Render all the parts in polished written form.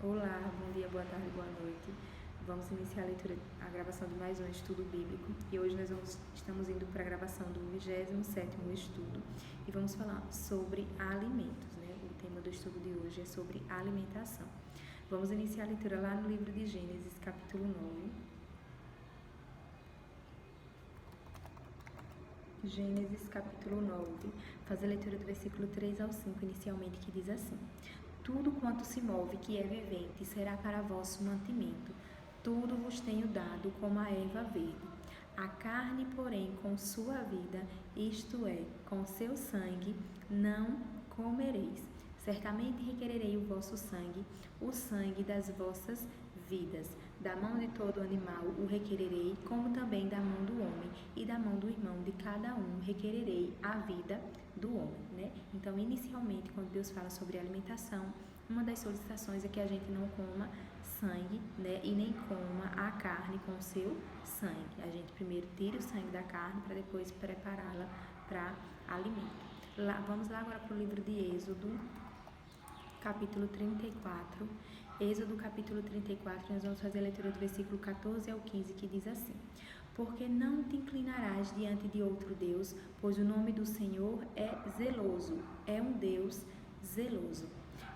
Olá, bom dia, boa tarde, boa noite. Vamos iniciar a gravação de mais um estudo bíblico e hoje estamos indo para a gravação do 27º estudo e vamos falar sobre alimentos, né? O tema do estudo de hoje é sobre alimentação. Vamos iniciar a leitura lá no livro de Gênesis, capítulo 9. Gênesis, capítulo 9, faz a leitura do versículo 3 ao 5 inicialmente, que diz assim: Tudo quanto se move que é vivente será para vosso mantimento. Tudo vos tenho dado como a erva verde. A carne, porém, com sua vida, isto é, com seu sangue, não comereis. Certamente requererei o vosso sangue, o sangue das vossas vidas. Da mão de todo animal o requererei, como também da mão do homem, e da mão do irmão de cada um requererei a vida do homem, né? Então, inicialmente, quando Deus fala sobre alimentação, uma das solicitações é que a gente não coma sangue, né? E nem coma a carne com o seu sangue. A gente primeiro tira o sangue da carne para depois prepará-la para alimento. Vamos lá agora para o livro de Êxodo, capítulo 34. Êxodo, capítulo 34, nós vamos fazer a leitura do versículo 14 ao 15, que diz assim: Porque não te inclinarás diante de outro Deus, pois o nome do Senhor é zeloso, é um Deus zeloso,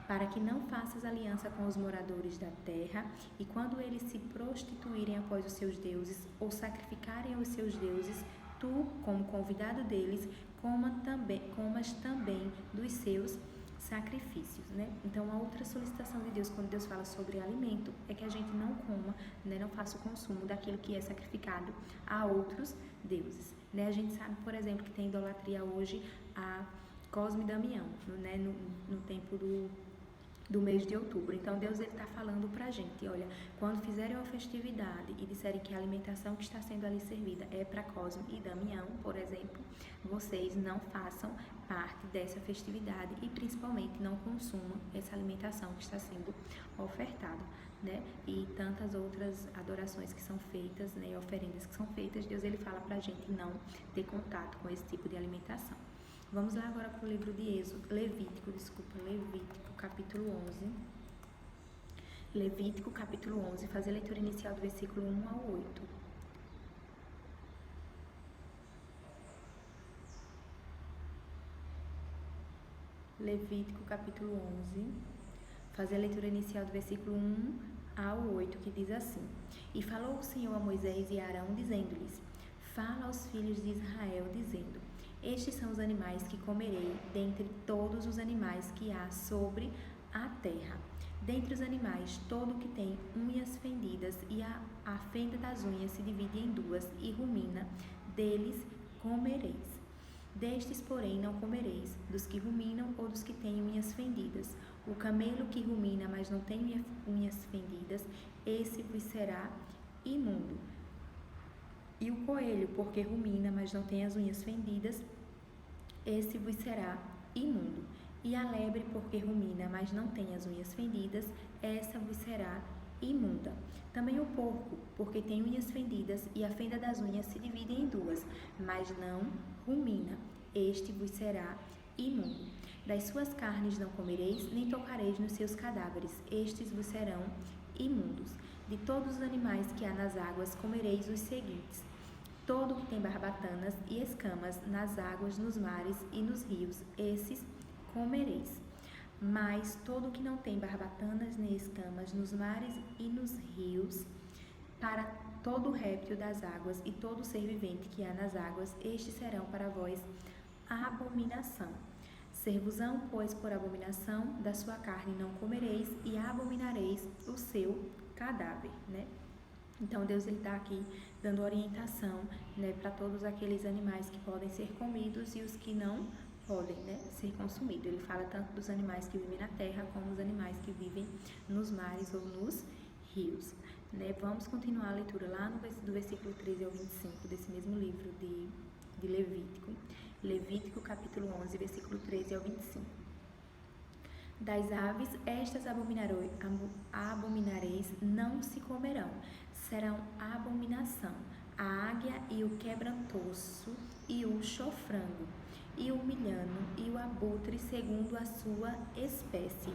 para que não faças aliança com os moradores da terra, e quando eles se prostituírem após os seus deuses, ou sacrificarem aos seus deuses, tu, como convidado deles, comas também dos seus sacrifícios, né? Então, a outra solicitação de Deus, quando Deus fala sobre alimento, é que a gente não coma, né, não faça o consumo daquilo que é sacrificado a outros deuses, né? A gente sabe, por exemplo, que tem idolatria hoje a Cosme e Damião, né, no tempo do mês de outubro. Então, Deus está falando pra gente, olha, quando fizerem uma festividade e disserem que a alimentação que está sendo ali servida é para Cosme e Damião, por exemplo, vocês não façam parte dessa festividade e principalmente não consumam essa alimentação que está sendo ofertada, né? E tantas outras adorações que são feitas, né, e oferendas que são feitas, Deus ele fala pra gente não ter contato com esse tipo de alimentação. Vamos lá agora para o livro de Levítico, capítulo 11. Levítico, capítulo 11, fazer a leitura inicial do versículo 1 ao 8. Levítico, capítulo 11, fazer a leitura inicial do versículo 1 ao 8, que diz assim: E falou o Senhor a Moisés e a Arão, dizendo-lhes: Fala aos filhos de Israel, dizendo: Estes são os animais que comerei dentre todos os animais que há sobre a terra. Dentre os animais, todo o que tem unhas fendidas e a fenda das unhas se divide em duas e rumina, deles comereis. Destes, porém, não comereis, dos que ruminam ou dos que têm unhas fendidas. O camelo que rumina, mas não tem unhas fendidas, esse vos será imundo. E o coelho, porque rumina, mas não tem as unhas fendidas, esse vos será imundo. E a lebre, porque rumina, mas não tem as unhas fendidas, essa vos será imunda. Também o porco, porque tem unhas fendidas, e a fenda das unhas se divide em duas, mas não rumina, este vos será imundo. Das suas carnes não comereis, nem tocareis nos seus cadáveres, estes vos serão imundos. De todos os animais que há nas águas comereis os seguintes: todo o que tem barbatanas e escamas nas águas, nos mares e nos rios, esses comereis. Mas todo o que não tem barbatanas nem escamas nos mares e nos rios, para todo o réptil das águas e todo ser vivente que há nas águas, estes serão para vós abominação. Ser-vos-ão, pois, por abominação, da sua carne não comereis, e abominareis o seu cadáver, né? Então, Deus está aqui dando orientação, né, para todos aqueles animais que podem ser comidos e os que não podem, né, ser consumidos. Ele fala tanto dos animais que vivem na terra como os animais que vivem nos mares ou nos rios, né? Vamos continuar a leitura lá do versículo 13 ao 25 desse mesmo livro de Levítico. Levítico, capítulo 11, versículo 13 ao 25. Das aves, estas abominareis, não se comerão, serão abominação: a águia e o quebrantoço e o chofrango, e o milhano e o abutre segundo a sua espécie,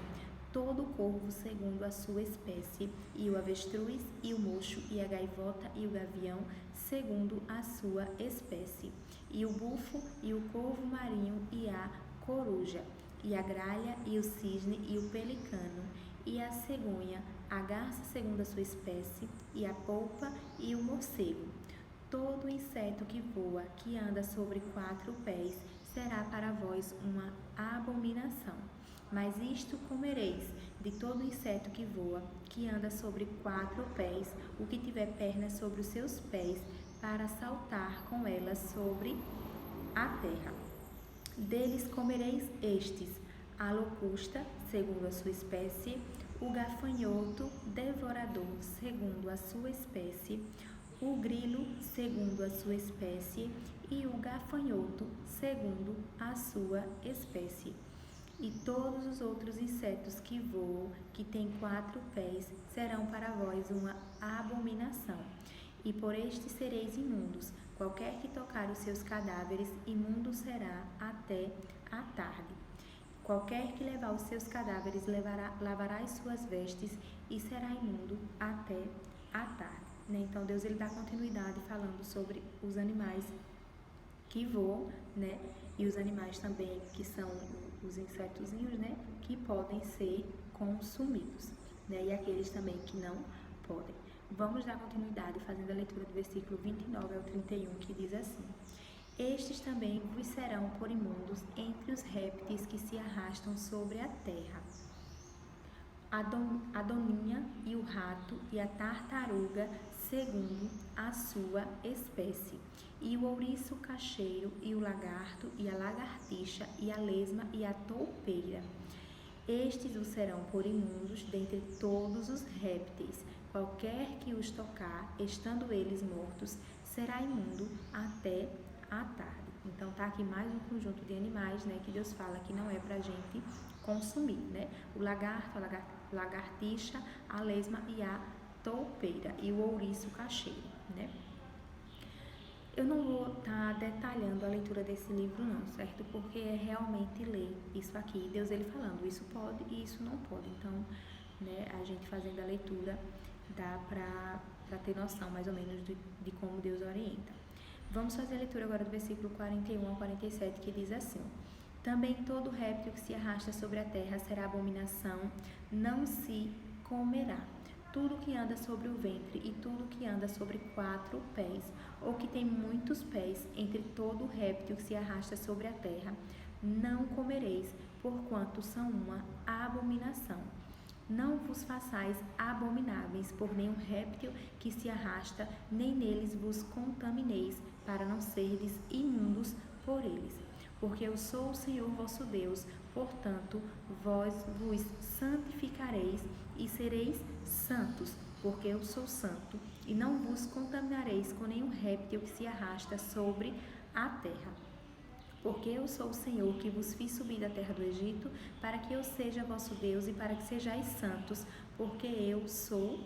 todo corvo segundo a sua espécie, e o avestruz, e o mocho, e a gaivota, e o gavião, segundo a sua espécie, e o bufo, e o corvo marinho, e a coruja, e a gralha, e o cisne, e o pelicano, e a cegonha, a garça segundo a sua espécie, e a polpa, e o morcego. Todo inseto que voa, que anda sobre 4 pés, será para vós uma abominação. Mas isto comereis, de todo inseto que voa, que anda sobre 4 pés, o que tiver pernas sobre os seus pés, para saltar com elas sobre a terra. Deles comereis estes: a locusta, segundo a sua espécie, o gafanhoto devorador, segundo a sua espécie, o grilo, segundo a sua espécie, e o gafanhoto, segundo a sua espécie. E todos os outros insetos que voam, que têm 4 pés, serão para vós uma abominação. E por estes sereis imundos. Qualquer que tocar os seus cadáveres, imundo será até a tarde. Qualquer que levar os seus cadáveres, lavará as suas vestes e será imundo até a tarde. Então, Deus ele dá continuidade falando sobre os animais que voam, né? E os animais também que são os insetozinhos, né? Que podem ser consumidos, né? E aqueles também que não podem. Vamos dar continuidade fazendo a leitura do versículo 29 ao 31, que diz assim: Estes também vos serão por imundos entre os répteis que se arrastam sobre a terra. A doninha e o rato e a tartaruga, segundo a sua espécie, e o ouriço cacheiro e o lagarto e a lagartixa e a lesma e a toupeira. Estes os serão por imundos dentre todos os répteis. Qualquer que os tocar, estando eles mortos, será imundo até a tarde. Então tá aqui mais um conjunto de animais, né, que Deus fala que não é pra gente consumir, né? O lagarto, a lagartixa, a lesma e a toupeira e o ouriço cacheiro, né? Eu não vou estar detalhando a leitura desse livro não, certo? Porque é realmente ler isso aqui, Deus ele falando, isso pode e isso não pode. Então, né, a gente fazendo a leitura dá para ter noção mais ou menos de como Deus orienta. Vamos fazer a leitura agora do versículo 41 ao 47, que diz assim: Também todo réptil que se arrasta sobre a terra será abominação, não se comerá. Tudo que anda sobre o ventre e tudo que anda sobre 4 pés, ou que tem muitos pés, entre todo réptil que se arrasta sobre a terra, não comereis, porquanto são uma abominação. Não vos façais abomináveis por nenhum réptil que se arrasta, nem neles vos contamineis, para não serdes imundos por eles. Porque eu sou o Senhor vosso Deus, portanto, vós vos santificareis e sereis santos, porque eu sou santo, e não vos contaminareis com nenhum réptil que se arrasta sobre a terra. Porque eu sou o Senhor que vos fiz subir da terra do Egito, para que eu seja vosso Deus e para que sejais santos, porque eu sou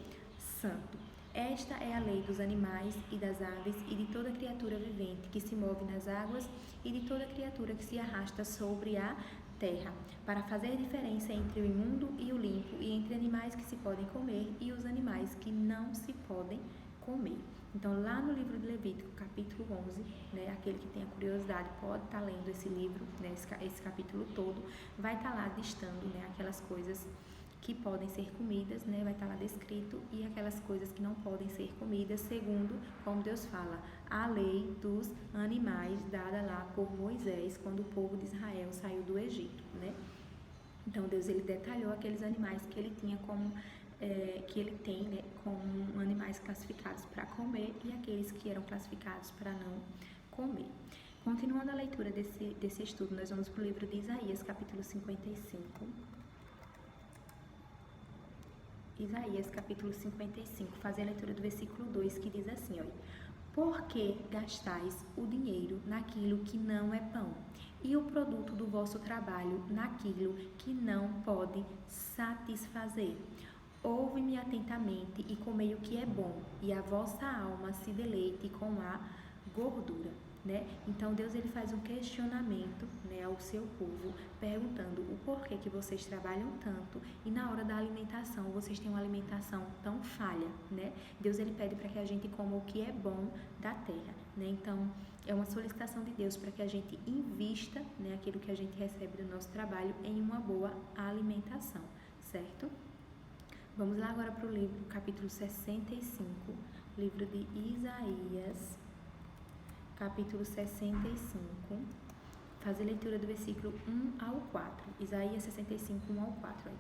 santo. Esta é a lei dos animais e das aves e de toda criatura vivente que se move nas águas e de toda criatura que se arrasta sobre a terra, para fazer diferença entre o imundo e o limpo, e entre animais que se podem comer e os animais que não se podem comer. Então, lá no livro de Levítico, capítulo 11, né, aquele que tenha curiosidade pode estar lendo esse livro, né, esse capítulo todo, vai estar lá listando, né, aquelas coisas que podem ser comidas, né, vai estar lá descrito, e aquelas coisas que não podem ser comidas, segundo como Deus fala, a lei dos animais dada lá por Moisés, quando o povo de Israel saiu do Egito, né? Então, Deus ele detalhou aqueles animais que ele tinha como que ele tem, né, como animais classificados para comer e aqueles que eram classificados para não comer. Continuando a leitura desse estudo, nós vamos para o livro de Isaías, capítulo 55. Isaías, capítulo 55, fazer a leitura do versículo 2, que diz assim, olha: Por que gastais o dinheiro naquilo que não é pão, e o produto do vosso trabalho naquilo que não pode satisfazer? Ouve-me atentamente e comei o que é bom, e a vossa alma se deleite com a gordura. né? Então Deus ele faz um questionamento, né, ao seu povo, perguntando o porquê que vocês trabalham tanto e na hora da alimentação vocês têm uma alimentação tão falha, né? Deus ele pede para que a gente coma o que é bom da terra, né? Então é uma solicitação de Deus para que a gente invista, né, aquilo que a gente recebe do nosso trabalho em uma boa alimentação, certo? Vamos lá agora para o livro, capítulo 65, livro de Isaías, capítulo 65, fazer leitura do versículo 1 ao 4, Isaías 65, 1 ao 4.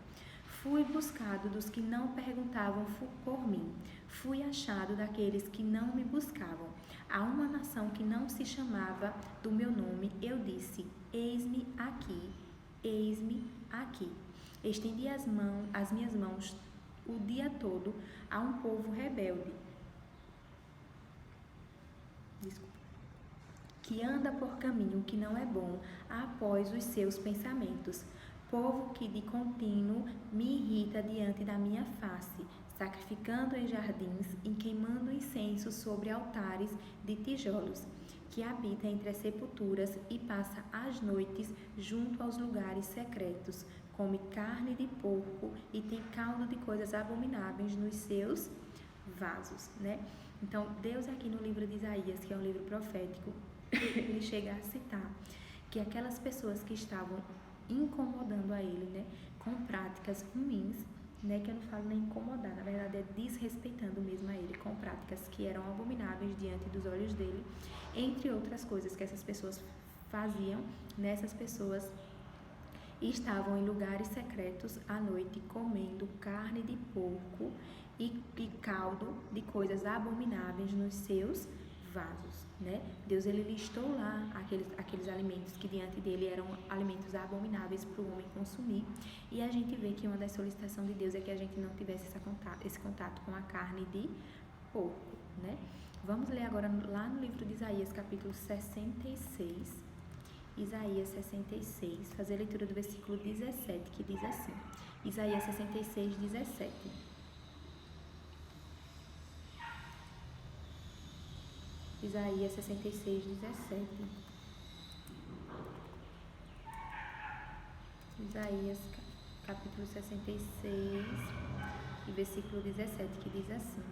Fui buscado dos que não perguntavam por mim, fui achado daqueles que não me buscavam. A uma nação que não se chamava do meu nome, eu disse, eis-me aqui, eis-me aqui. Estendi as minhas mãos o dia todo a um povo rebelde, que anda por caminho que não é bom, após os seus pensamentos. Povo que de contínuo me irrita diante da minha face, sacrificando em jardins e queimando incenso sobre altares de tijolos, que habita entre as sepulturas e passa as noites junto aos lugares secretos, come carne de porco e tem caldo de coisas abomináveis nos seus vasos, né? Então, Deus aqui no livro de Isaías, que é um livro profético, ele chega a citar que aquelas pessoas que estavam incomodando a ele, né, com práticas ruins, né, que eu não falo nem incomodar, na verdade é desrespeitando mesmo a ele, com práticas que eram abomináveis diante dos olhos dele, entre outras coisas que essas pessoas faziam, né, essas pessoas estavam em lugares secretos à noite comendo carne de porco e caldo de coisas abomináveis nos seus vasos, né? Deus ele listou lá aqueles alimentos que diante dele eram alimentos abomináveis para o homem consumir, e a gente vê que uma das solicitações de Deus é que a gente não tivesse esse contato com a carne de porco, né? Vamos ler agora lá no livro de Isaías, capítulo 66, Isaías 66, fazer a leitura do versículo 17, que diz assim, Isaías 66, 17. Isaías 66, 17. Isaías capítulo 66 e versículo 17, que diz assim: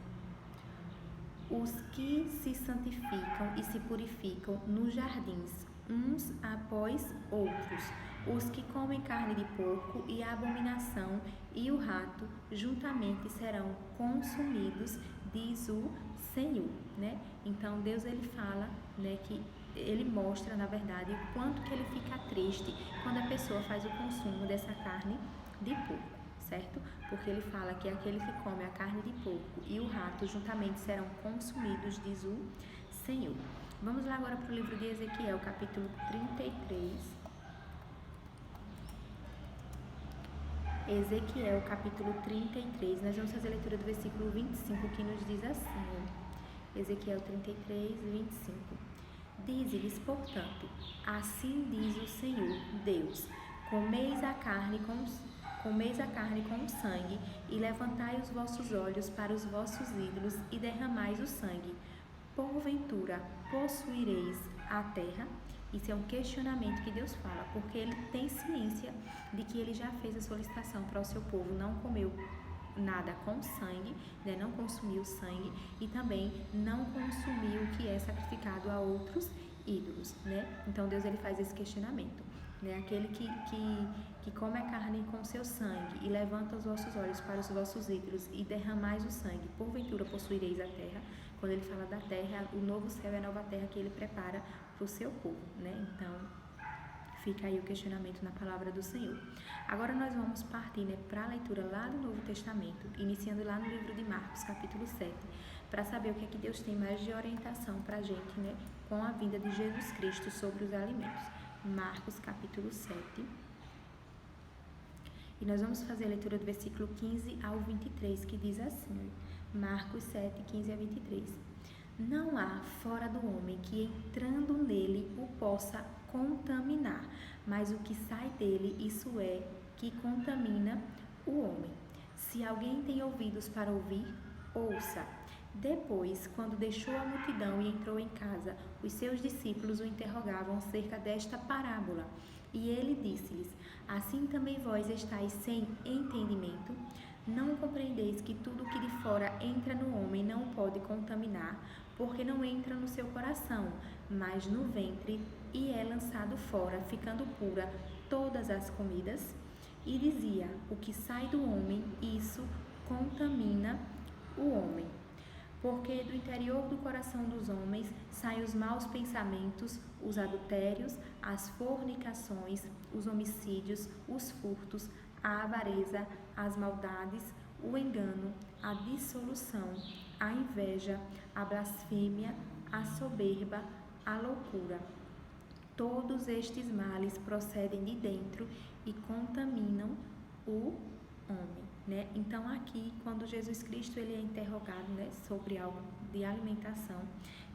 os que se santificam e se purificam nos jardins, uns após outros, os que comem carne de porco e a abominação e o rato juntamente serão consumidos, diz o Senhor, né? Então Deus ele fala, né, que ele mostra na verdade o quanto que ele fica triste quando a pessoa faz o consumo dessa carne de porco, certo? Porque ele fala que aquele que come a carne de porco e o rato juntamente serão consumidos, diz o Senhor. Vamos lá agora para o livro de Ezequiel, capítulo 33. Ezequiel, capítulo 33, nós vamos fazer a leitura do versículo 25, que nos diz assim, Ezequiel 33, 25. Dize-lhes, portanto, assim diz o Senhor, Deus, comeis a carne com o sangue, e levantai os vossos olhos para os vossos ídolos, e derramais o sangue. Porventura, possuireis a terra? Isso é um questionamento que Deus fala, porque ele tem ciência de que ele já fez a solicitação para o seu povo, não comeu nada com sangue, né? Não consumiu sangue e também não consumiu o que é sacrificado a outros ídolos, né? Então Deus ele faz esse questionamento, né? Aquele que come a carne com seu sangue e levanta os vossos olhos para os vossos ídolos e derramais o sangue, porventura possuireis a terra? Quando ele fala da terra, o novo céu é a nova terra que ele prepara para o seu povo, né? Então fica aí o questionamento na palavra do Senhor. Agora nós vamos partir, né, para a leitura lá do Novo Testamento, iniciando lá no livro de Marcos, capítulo 7, para saber o que é que Deus tem mais de orientação para a gente, né, com a vinda de Jesus Cristo sobre os alimentos. Marcos, capítulo 7. E nós vamos fazer a leitura do versículo 15 ao 23, que diz assim, Marcos 7, 15 a 23. Não há fora do homem que entrando nele o possa contaminar, mas o que sai dele, isso é, que contamina o homem. Se alguém tem ouvidos para ouvir, ouça. Depois, quando deixou a multidão e entrou em casa, os seus discípulos o interrogavam acerca desta parábola. E ele disse-lhes: Assim também vós estáis sem entendimento? Não compreendeis que tudo que de fora entra no homem não o pode contaminar, porque não entra no seu coração, mas no ventre, e é lançado fora, ficando pura todas as comidas? E dizia: O que sai do homem, isso contamina o homem. Porque do interior do coração dos homens saem os maus pensamentos, os adultérios, as fornicações, os homicídios, os furtos, a avareza, as maldades, o engano, a dissolução, a inveja, a blasfêmia, a soberba, a loucura. Todos estes males procedem de dentro e contaminam o homem, né? Então aqui, quando Jesus Cristo ele é interrogado, né, sobre algo de alimentação,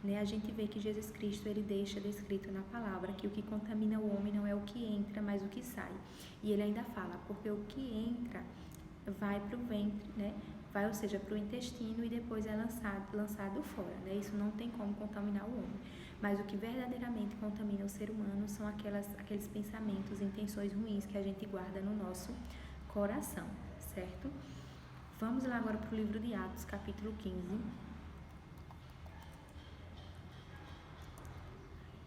né, a gente vê que Jesus Cristo ele deixa descrito na palavra que o que contamina o homem não é o que entra, mas o que sai. E ele ainda fala, porque o que entra vai para o ventre, né? Vai, ou seja, para o intestino e depois é lançado fora, né? Isso não tem como contaminar o homem. Mas o que verdadeiramente contamina o ser humano são aqueles pensamentos, intenções ruins que a gente guarda no nosso coração, certo? Vamos lá agora para o livro de Atos, capítulo 15.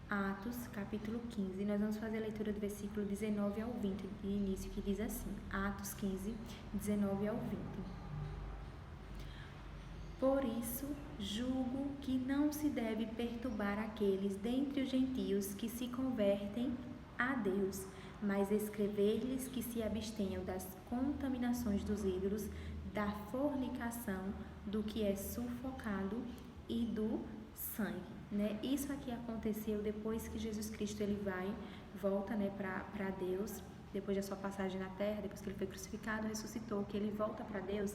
Atos, capítulo 15, nós vamos fazer a leitura do versículo 19 ao 20, de início, que diz assim, Atos 15, 19 ao 20. Por isso, julgo que não se deve perturbar aqueles dentre os gentios que se convertem a Deus, mas escrever-lhes que se abstenham das contaminações dos ídolos, da fornicação, do que é sufocado e do sangue, né? Isso aqui aconteceu depois que Jesus Cristo ele volta, né, para Deus, depois da sua passagem na terra, depois que ele foi crucificado, ressuscitou, que ele volta para Deus.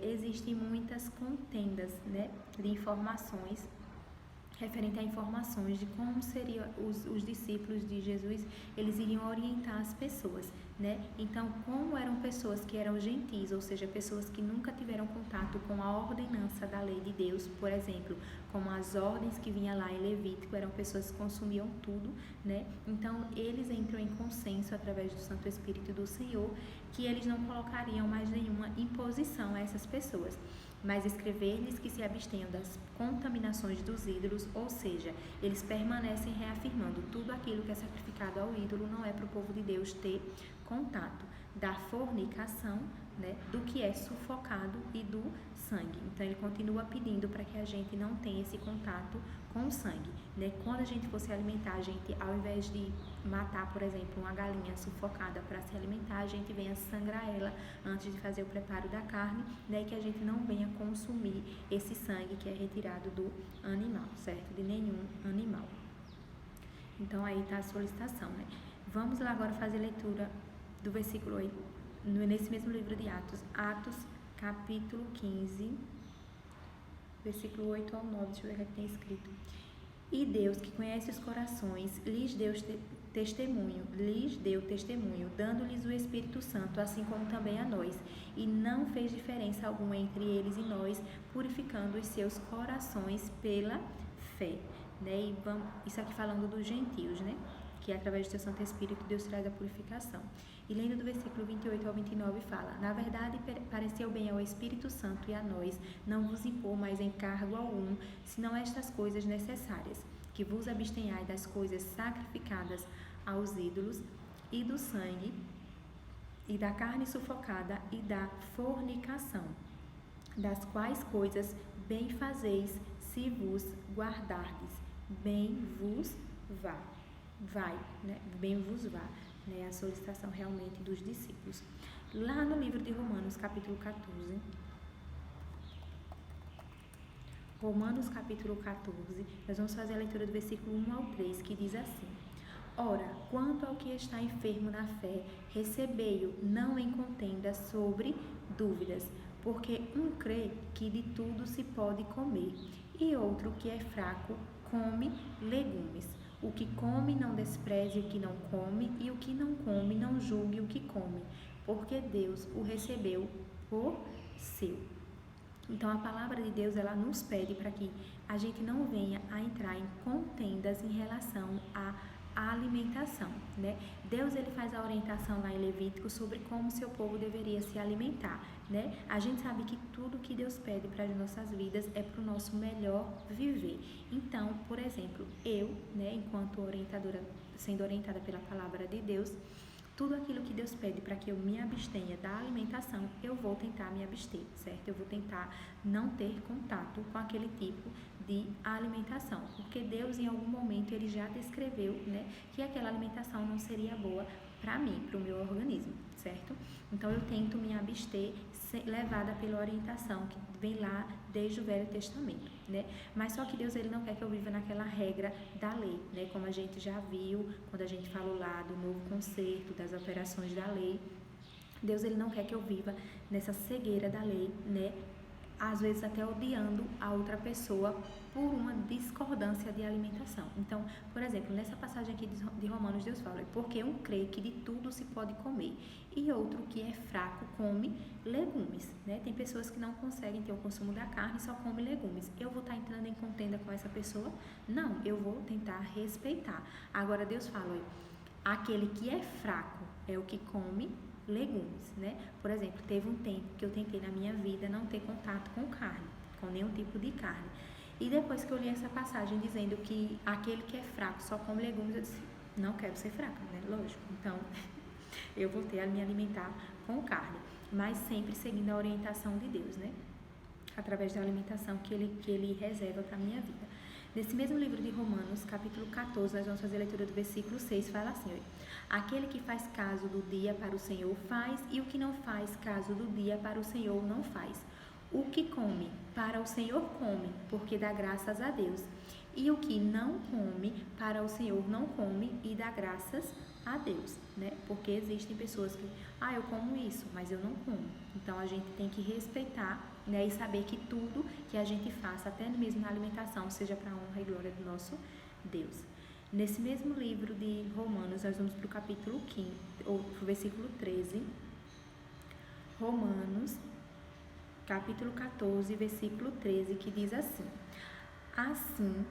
Existem muitas contendas, né, de informações referente a informações de como seriam os discípulos de Jesus, eles iriam orientar as pessoas, né? Então, como eram pessoas que eram gentis, ou seja, pessoas que nunca tiveram contato com a ordenança da lei de Deus, por exemplo, como as ordens que vinha lá em Levítico, eram pessoas que consumiam tudo, né? Então, eles entram em consenso através do Santo Espírito do Senhor, que eles não colocariam mais nenhuma imposição a essas pessoas, mas escrever-lhes que se abstenham das contaminações dos ídolos, ou seja, eles permanecem reafirmando tudo aquilo que é sacrificado ao ídolo não é para o povo de Deus ter contato, da fornicação, né, do que é sufocado e do sangue. Então ele continua pedindo para que a gente não tenha esse contato com o sangue, né? Quando a gente for se alimentar, a gente, ao invés de matar, por exemplo, uma galinha sufocada para se alimentar, a gente venha sangrar ela antes de fazer o preparo da carne, né? E que a gente não venha consumir esse sangue que é retirado do animal, certo? De nenhum animal. Então aí está a solicitação, né? Vamos lá agora fazer a leitura do versículo 8, nesse mesmo livro de Atos, Atos capítulo 15, versículo 8 ao 9, deixa eu ver o que tem escrito. E Deus, que conhece os corações, lhes deu testemunho, dando-lhes o Espírito Santo, assim como também a nós, e não fez diferença alguma entre eles e nós, purificando os seus corações pela fé, né? E isso aqui falando dos gentios, né? Que através do seu Santo Espírito Deus traz a purificação. E lendo do versículo 28 ao 29 fala: Na verdade pareceu bem ao Espírito Santo e a nós não vos impor mais encargo algum, senão estas coisas necessárias, que vos abstenhai das coisas sacrificadas aos ídolos, e do sangue, e da carne sufocada, e da fornicação, das quais coisas bem fazeis se vos guardardes, bem vos vai, né? Bem vos vá, né? A solicitação realmente dos discípulos. Lá no livro de Romanos, capítulo 14, Romanos, capítulo 14, nós vamos fazer a leitura do versículo 1 ao 3, que diz assim: Ora, quanto ao que está enfermo na fé, recebei-o, não em contenda sobre dúvidas, porque um crê que de tudo se pode comer, e outro que é fraco come legumes. O que come não despreze o que não come, e o que não come não julgue o que come, porque Deus o recebeu por seu. Então, a palavra de Deus, ela nos pede para que a gente não venha a entrar em contendas em relação à alimentação, né? Deus, ele faz a orientação lá em Levítico sobre como seu povo deveria se alimentar, né? A gente sabe que tudo que Deus pede para as nossas vidas é para o nosso melhor viver. Então, por exemplo, eu, né, enquanto orientadora, sendo orientada pela palavra de Deus, tudo aquilo que Deus pede para que eu me abstenha da alimentação, eu vou tentar me abster, certo? Eu vou tentar não ter contato com aquele tipo de alimentação, porque Deus, em algum momento, ele já descreveu, né, que aquela alimentação não seria boa para mim, para o meu organismo, certo? Então, eu tento me abster, levada pela orientação que vem lá desde o Velho Testamento, né? Mas só que Deus, ele não quer que eu viva naquela regra da lei, né? Como a gente já viu quando a gente falou lá do novo concerto, das operações da lei. Deus, ele não quer que eu viva nessa cegueira da lei, né? Às vezes até odiando a outra pessoa por uma discordância de alimentação. Então, por exemplo, nessa passagem aqui de Romanos, Deus fala: porque um crê que de tudo se pode comer, e outro que é fraco come legumes, né? Tem pessoas que não conseguem ter o consumo da carne e só come legumes. Eu vou estar entrando em contenda com essa pessoa? Não, eu vou tentar respeitar. Agora, Deus fala: aquele que é fraco é o que come legumes, né? Por exemplo, teve um tempo que eu tentei na minha vida não ter contato com carne, com nenhum tipo de carne. E depois que eu li essa passagem dizendo que aquele que é fraco só come legumes, eu disse: não quero ser fraca, né? Lógico. Então, eu voltei a me alimentar com carne, mas sempre seguindo a orientação de Deus, né? Através da alimentação que ele reserva para a minha vida. Nesse mesmo livro de Romanos, capítulo 14, nós vamos fazer a leitura do versículo 6, fala assim: aquele que faz caso do dia para o Senhor faz, e o que não faz caso do dia para o Senhor não faz. O que come para o Senhor come, porque dá graças a Deus. E o que não come para o Senhor não come e dá graças a Deus, né? Porque existem pessoas que, eu como isso, mas eu não como. Então, a gente tem que respeitar, né, e saber que tudo que a gente faça, até mesmo na alimentação, seja para a honra e glória do nosso Deus. Nesse mesmo livro de Romanos, nós vamos para o capítulo 15, ou para o versículo 13. Romanos, capítulo 14, versículo 13, que diz assim: assim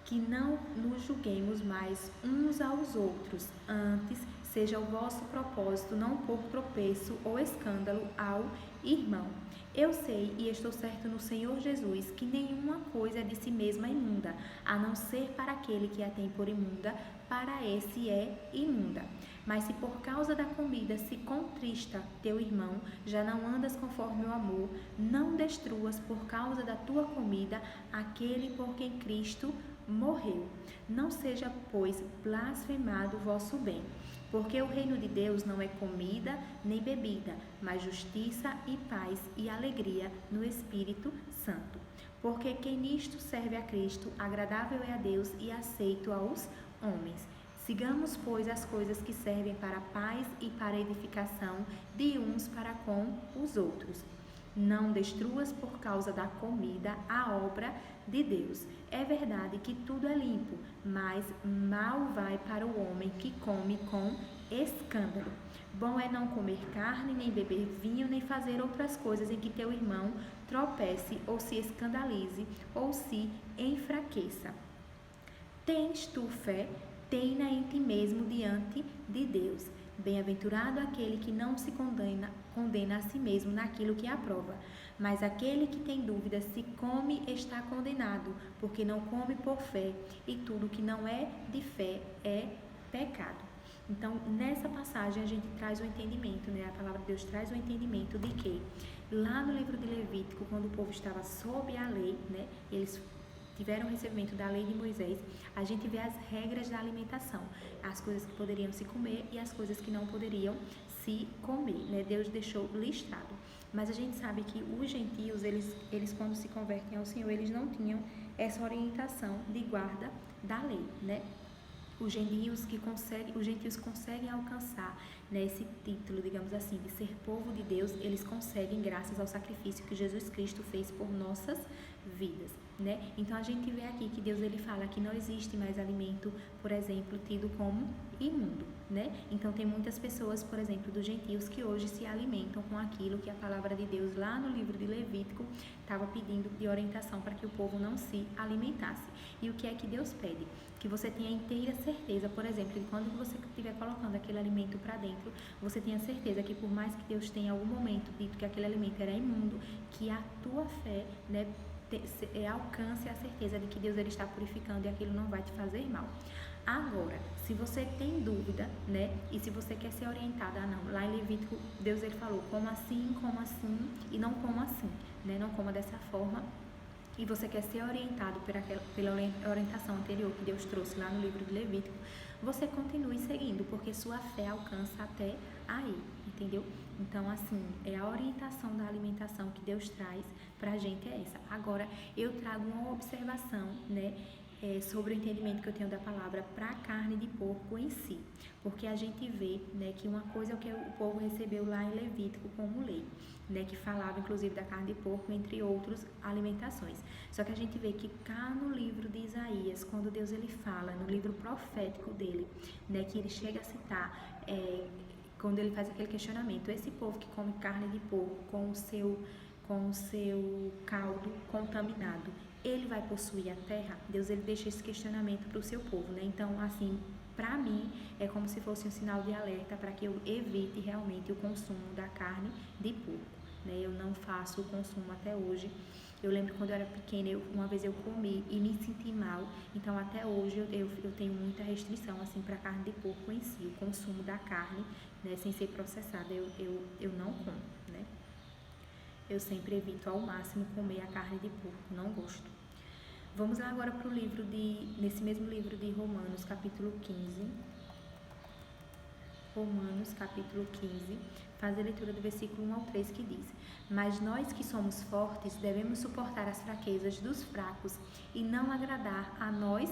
que não nos julguemos mais uns aos outros, antes seja o vosso propósito não pôr tropeço ou escândalo ao irmão. Eu sei e estou certo no Senhor Jesus que nenhuma coisa é de si mesma imunda, a não ser para aquele que a tem por imunda, para esse é imunda. Mas se por causa da comida se contrista teu irmão, já não andas conforme o amor, não destruas por causa da tua comida aquele por quem Cristo morreu. Não seja, pois, blasfemado o vosso bem. Porque o reino de Deus não é comida nem bebida, mas justiça e paz e alegria no Espírito Santo. Porque quem nisto serve a Cristo, agradável é a Deus e aceito aos homens. Sigamos, pois, as coisas que servem para a paz e para a edificação de uns para com os outros. Não destruas por causa da comida a obra de Deus. É verdade que tudo é limpo, mas mal vai para o homem que come com escândalo. Bom é não comer carne, nem beber vinho, nem fazer outras coisas em que teu irmão tropece ou se escandalize ou se enfraqueça. Tens tu fé? Tem-na em ti mesmo diante de Deus. Bem-aventurado aquele que não se condena a si mesmo naquilo que aprova. Mas aquele que tem dúvida se come está condenado, porque não come por fé, e tudo que não é de fé é pecado. Então, nessa passagem a gente traz o entendimento, né? A palavra de Deus traz o entendimento de que lá no livro de Levítico, quando o povo estava sob a lei, né? Eles tiveram o recebimento da lei de Moisés, a gente vê as regras da alimentação, as coisas que poderiam se comer e as coisas que não poderiam se comer, né? Deus deixou listado. Mas a gente sabe que os gentios, eles quando se convertem ao Senhor, eles não tinham essa orientação de guarda da lei, né? Os gentios conseguem alcançar né, esse título, digamos assim, de ser povo de Deus, eles conseguem graças ao sacrifício que Jesus Cristo fez por nossas vidas, né? Então a gente vê aqui que Deus ele fala que não existe mais alimento, por exemplo, tido como imundo, né? Então tem muitas pessoas, por exemplo, dos gentios que hoje se alimentam com aquilo que a palavra de Deus lá no livro de Levítico estava pedindo de orientação para que o povo não se alimentasse. E o que é que Deus pede? Que você tenha inteira certeza, por exemplo, de quando você estiver colocando aquele alimento para dentro, você tenha certeza que por mais que Deus tenha em algum momento dito que aquele alimento era imundo, que a tua fé, né, alcance a certeza de que Deus ele está purificando e aquilo não vai te fazer mal. Agora, se você tem dúvida, né, e se você quer ser orientada, não, lá em Levítico, Deus ele falou, como assim, e não como assim, né, não coma dessa forma, e você quer ser orientado pela orientação anterior que Deus trouxe lá no livro de Levítico, você continue seguindo, porque sua fé alcança até aí, entendeu? Então, assim, é a orientação da alimentação que Deus traz pra gente é essa. Agora, eu trago uma observação, né, sobre o entendimento que eu tenho da palavra para a carne de porco em si, porque a gente vê, né, que uma coisa é o que o povo recebeu lá em Levítico como lei, né, que falava inclusive da carne de porco, entre outras alimentações. Só que a gente vê que cá no livro de Isaías, quando Deus ele fala, no livro profético dele, né, que ele chega a citar, quando ele faz aquele questionamento, esse povo que come carne de porco com o seu caldo contaminado, ele vai possuir a terra? Deus ele deixa esse questionamento para o seu povo, né? Então, assim, para mim, é como se fosse um sinal de alerta para que eu evite realmente o consumo da carne de porco, né? Eu não faço o consumo até hoje. Eu lembro quando eu era pequena, uma vez eu comi e me senti mal, então até hoje eu tenho muita restrição, assim, para a carne de porco em si, o consumo da carne, né, sem ser processada, eu não como, né? Eu sempre evito ao máximo comer a carne de porco, não gosto. Vamos lá agora para o livro nesse mesmo livro de Romanos, capítulo 15. Romanos, capítulo 15, faz a leitura do versículo 1 ao 3, que diz: Mas nós que somos fortes devemos suportar as fraquezas dos fracos e não agradar a nós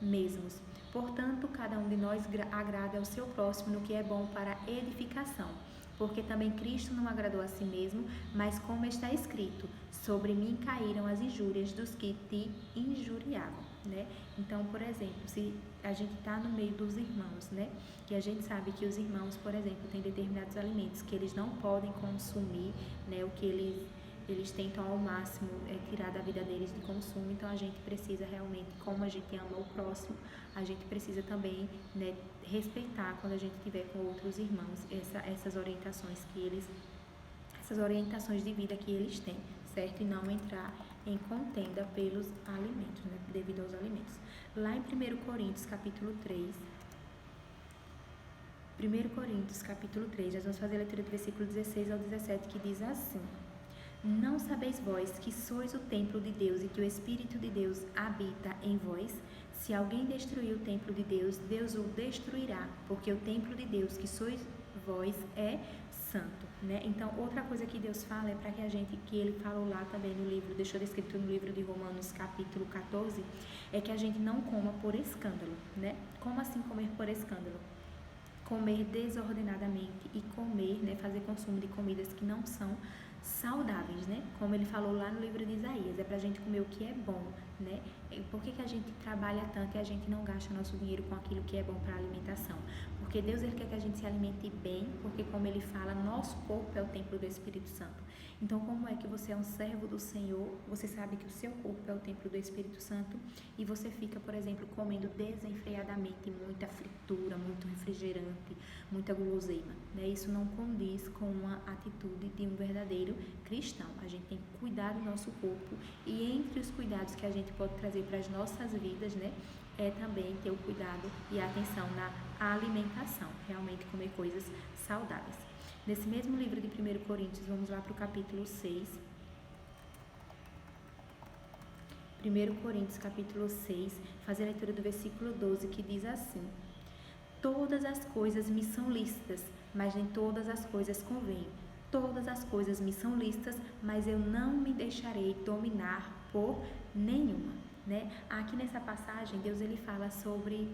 mesmos. Portanto, cada um de nós agrada ao seu próximo no que é bom para edificação. Porque também Cristo não agradou a si mesmo, mas como está escrito, sobre mim caíram as injúrias dos que te injuriavam, né? Então, por exemplo, se a gente está no meio dos irmãos, né? Que a gente sabe que os irmãos, por exemplo, têm determinados alimentos que eles não podem consumir, né? O que eles tentam ao máximo tirar da vida deles de consumo. Então a gente precisa realmente, como a gente ama o próximo, a gente precisa também, né, respeitar quando a gente estiver com outros irmãos essas orientações essas orientações de vida que eles têm, certo? E não entrar em contenda pelos alimentos, né, devido aos alimentos. Lá em 1 Coríntios, capítulo 3, 1 Coríntios, capítulo 3, nós vamos fazer a leitura do versículo 16 ao 17, que diz assim: Não sabeis vós que sois o templo de Deus e que o Espírito de Deus habita em vós? Se alguém destruir o templo de Deus, Deus o destruirá, porque o templo de Deus que sois vós é santo, né? Então, outra coisa que Deus fala é para que a gente, que ele falou lá também no livro, deixou descrito no livro de Romanos, capítulo 14, é que a gente não coma por escândalo, né? Como assim comer por escândalo? Comer desordenadamente e comer, né, fazer consumo de comidas que não são saudáveis, né? Como ele falou lá no livro de Isaías, é pra gente comer o que é bom, né? Por que a gente trabalha tanto e a gente não gasta nosso dinheiro com aquilo que é bom para a alimentação? Porque Deus ele quer que a gente se alimente bem, porque como ele fala, nosso corpo é o templo do Espírito Santo. Então, como é que você é um servo do Senhor, você sabe que o seu corpo é o templo do Espírito Santo e você fica, por exemplo, comendo desenfreadamente muita fritura, muito refrigerante, muita guloseima, né? Isso não condiz com uma atitude de um verdadeiro cristão. A gente tem que cuidar do nosso corpo e entre os cuidados que a gente pode trazer para as nossas vidas, né, é também ter o cuidado e a atenção na alimentação, realmente comer coisas saudáveis. Nesse mesmo livro de 1 Coríntios, vamos lá para o capítulo 6. 1 Coríntios, capítulo 6, fazer a leitura do versículo 12, que diz assim: Todas as coisas me são lícitas, mas nem todas as coisas convêm. Todas as coisas me são lícitas, mas eu não me deixarei dominar por nenhuma, né? Aqui nessa passagem, Deus ele fala sobre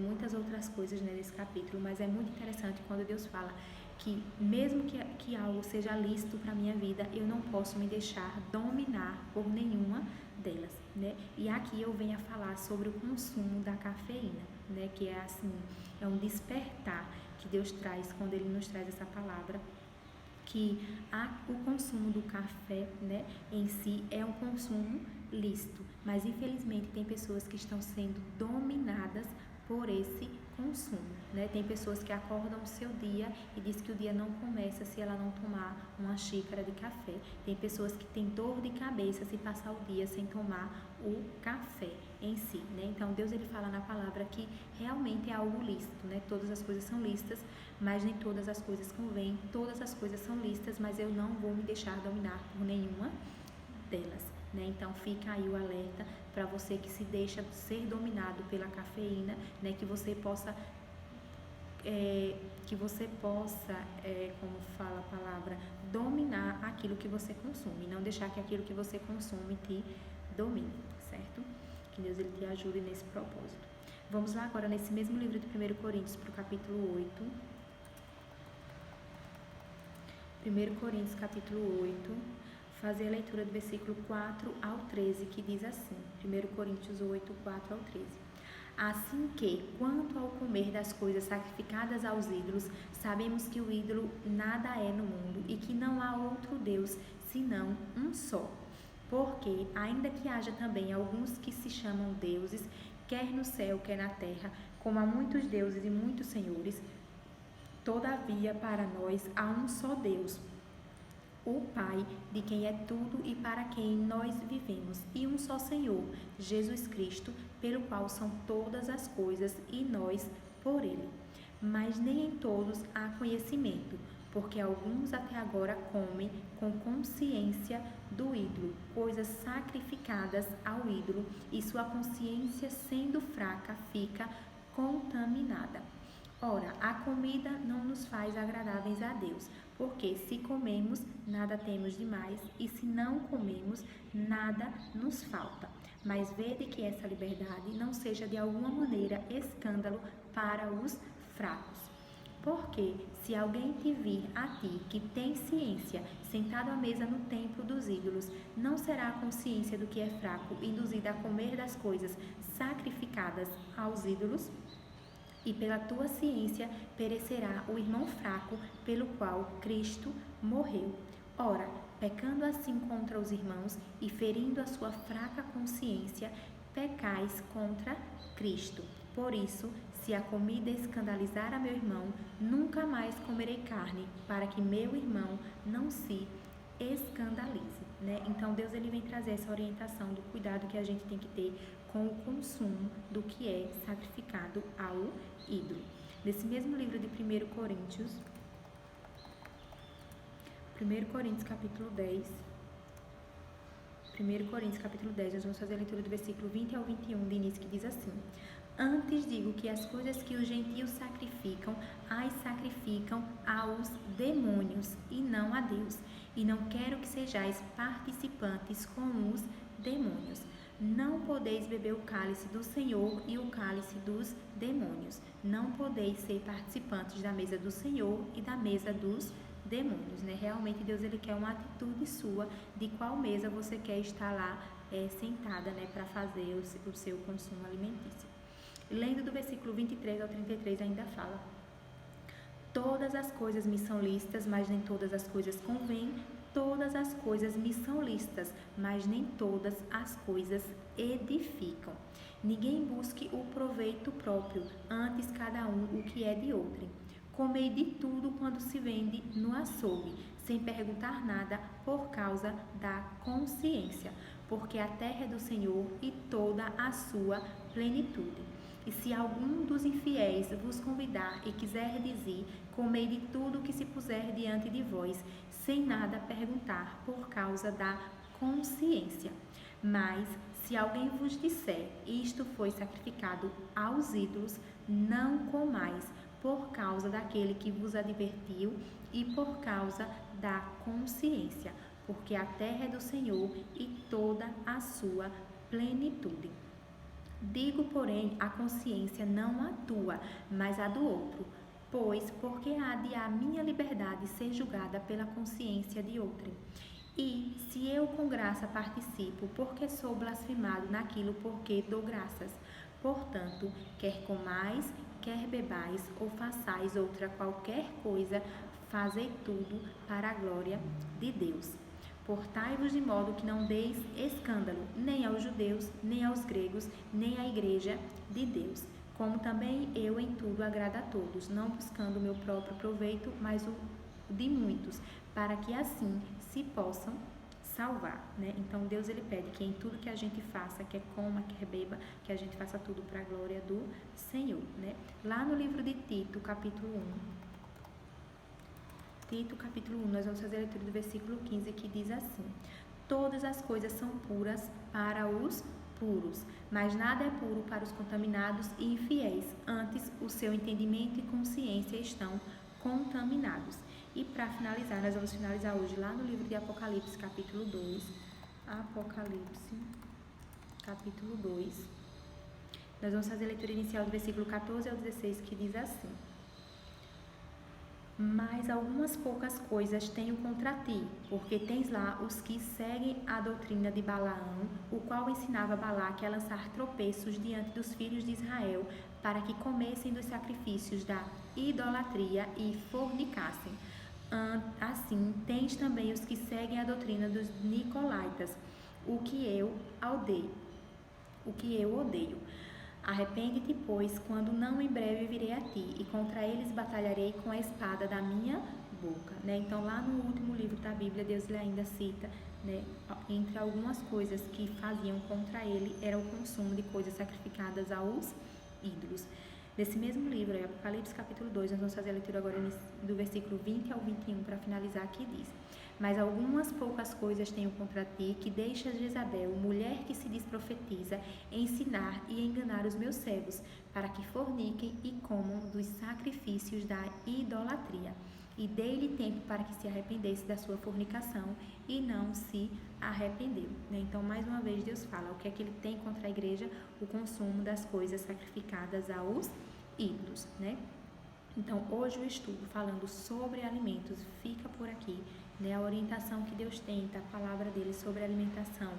muitas outras coisas, né, nesse capítulo, mas é muito interessante quando Deus fala que mesmo que algo seja lícito para a minha vida, eu não posso me deixar dominar por nenhuma delas, né? E aqui eu venho a falar sobre o consumo da cafeína, né? Que é assim, é um despertar que Deus traz quando Ele nos traz essa palavra, que o consumo do café, né, em si é um consumo lícito, mas infelizmente tem pessoas que estão sendo dominadas por esse consumo, né? Tem pessoas que acordam o seu dia e diz que o dia não começa se ela não tomar uma xícara de café. Tem pessoas que têm dor de cabeça se passar o dia sem tomar o café em si, né? Então Deus ele fala na palavra que realmente é algo lícito, né? Todas as coisas são lícitas, mas nem todas as coisas convêm. Todas as coisas são lícitas, mas eu não vou me deixar dominar por nenhuma delas, né? Então fica aí o alerta para você que se deixa ser dominado pela cafeína, né? Que você possa, como fala a palavra, dominar aquilo que você consome, não deixar que aquilo que você consome te domine, certo? Que Deus ele te ajude nesse propósito. Vamos lá agora nesse mesmo livro de 1 Coríntios para o capítulo 8. 1 Coríntios capítulo 8. Fazer a leitura do versículo 4 ao 13, que diz assim, 1 Coríntios 8, 4 ao 13. Assim que, quanto ao comer das coisas sacrificadas aos ídolos, sabemos que o ídolo nada é no mundo e que não há outro Deus, senão um só. Porque, ainda que haja também alguns que se chamam deuses, quer no céu, quer na terra, como há muitos deuses e muitos senhores, todavia para nós há um só Deus, o Pai, de quem é tudo e para quem nós vivemos, e um só Senhor, Jesus Cristo, pelo qual são todas as coisas e nós por Ele. Mas nem em todos há conhecimento, porque alguns até agora comem com consciência do ídolo, coisas sacrificadas ao ídolo, e sua consciência, sendo fraca, fica contaminada. Ora, a comida não nos faz agradáveis a Deus, porque se comemos, nada temos demais, e se não comemos, nada nos falta. Mas vede que essa liberdade não seja de alguma maneira escândalo para os fracos. Porque se alguém te vir a ti, que tem ciência, sentado à mesa no templo dos ídolos, não será a consciência do que é fraco induzida a comer das coisas sacrificadas aos ídolos? E pela tua ciência perecerá o irmão fraco, pelo qual Cristo morreu. Ora, pecando assim contra os irmãos e ferindo a sua fraca consciência, pecais contra Cristo. Por isso, se a comida escandalizar a meu irmão, nunca mais comerei carne, para que meu irmão não se escandalize, né? Então Deus ele vem trazer essa orientação do cuidado que a gente tem que ter com o consumo do que é sacrificado ao ídolo. Nesse mesmo livro de 1 Coríntios capítulo 10, 1 Coríntios capítulo 10, nós vamos fazer a leitura do versículo 20 ao 21 de início, que diz assim: Antes digo que as coisas que os gentios sacrificam, as sacrificam aos demônios e não a Deus. E não quero que sejais participantes com os demônios. Não podeis beber o cálice do Senhor e o cálice dos demônios. Não podeis ser participantes da mesa do Senhor e da mesa dos demônios, né? Realmente Deus ele quer uma atitude sua de qual mesa você quer estar lá sentada, né, para fazer o seu consumo alimentício. Lendo do versículo 23 ao 33 ainda fala: Todas as coisas me são lícitas, mas nem todas as coisas convêm. Todas as coisas me são lícitas, mas nem todas as coisas edificam. Ninguém busque o proveito próprio, antes cada um o que é de outrem. Comei de tudo quando se vende no açougue, sem perguntar nada por causa da consciência, porque a terra é do Senhor e toda a sua plenitude. E se algum dos infiéis vos convidar e quiser dizer, comei de tudo que se puser diante de vós, sem nada perguntar por causa da consciência. Mas, se alguém vos disser, isto foi sacrificado aos ídolos, não comais, por causa daquele que vos advertiu e por causa da consciência, porque a terra é do Senhor e toda a sua plenitude. Digo, porém, a consciência não a tua, mas a do outro. Pois, porque há de a minha liberdade ser julgada pela consciência de outrem? E, se eu com graça participo, porque sou blasfemado naquilo por que dou graças. Portanto, quer comais, quer bebais, ou façais outra qualquer coisa, fazei tudo para a glória de Deus. Portai-vos de modo que não deis escândalo, nem aos judeus, nem aos gregos, nem à igreja de Deus. Como também eu em tudo agrado a todos, não buscando o meu próprio proveito, mas o de muitos, para que assim se possam salvar, né? Então Deus ele pede que em tudo que a gente faça, quer coma, quer beba, que a gente faça tudo para a glória do Senhor, né? Lá no livro de Tito, capítulo 1, nós vamos fazer a leitura do versículo 15, que diz assim: todas as coisas são puras para os puros, mas nada é puro para os contaminados e infiéis, antes o seu entendimento e consciência estão contaminados. E para finalizar, nós vamos finalizar hoje lá no livro de Apocalipse, capítulo 2. Apocalipse, capítulo 2. Nós vamos fazer a leitura inicial do versículo 14 ao 16, que diz assim: mas algumas poucas coisas tenho contra ti, porque tens lá os que seguem a doutrina de Balaão, o qual ensinava Balaque a lançar tropeços diante dos filhos de Israel, para que comessem dos sacrifícios da idolatria e fornicassem. Assim, tens também os que seguem a doutrina dos nicolaítas, o que eu odeio. Arrepende-te, pois, quando não em breve virei a ti, e contra eles batalharei com a espada da minha boca. Né? Então, lá no último livro da Bíblia, Deus ele ainda cita, né, entre algumas coisas que faziam contra ele, era o consumo de coisas sacrificadas aos ídolos. Nesse mesmo livro, Apocalipse capítulo 2, nós vamos fazer a leitura agora do versículo 20 ao 21 para finalizar, que diz: mas algumas poucas coisas tenho contra ti, que deixas Jezabel, mulher que se diz profetiza, ensinar e enganar os meus servos, para que forniquem e comam dos sacrifícios da idolatria. E dei-lhe tempo para que se arrependesse da sua fornicação, e não se arrependeu. Então, mais uma vez, Deus fala o que é que ele tem contra a igreja: o consumo das coisas sacrificadas aos ídolos, né? Então, hoje o estudo falando sobre alimentos fica por aqui, né? A orientação que Deus tem da palavra dele sobre alimentação,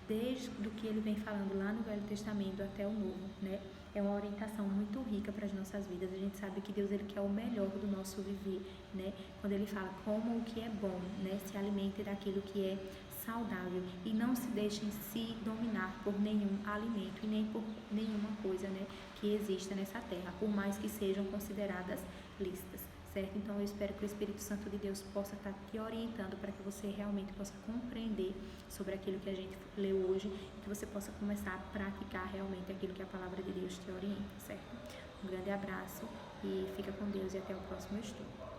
desde o que ele vem falando lá no Velho Testamento até o Novo, né? É uma orientação muito rica para as nossas vidas. A gente sabe que Deus ele quer o melhor do nosso viver, né? Quando ele fala como o que é bom, né? Se alimente daquilo que é saudável e não se deixem se dominar por nenhum alimento e nem por nenhuma coisa, né, que exista nessa terra, por mais que sejam consideradas lícitas, certo? Então eu espero que o Espírito Santo de Deus possa estar te orientando para que você realmente possa compreender sobre aquilo que a gente leu hoje e que você possa começar a praticar realmente aquilo que a palavra de Deus te orienta, certo? Um grande abraço e fica com Deus e até o próximo estudo.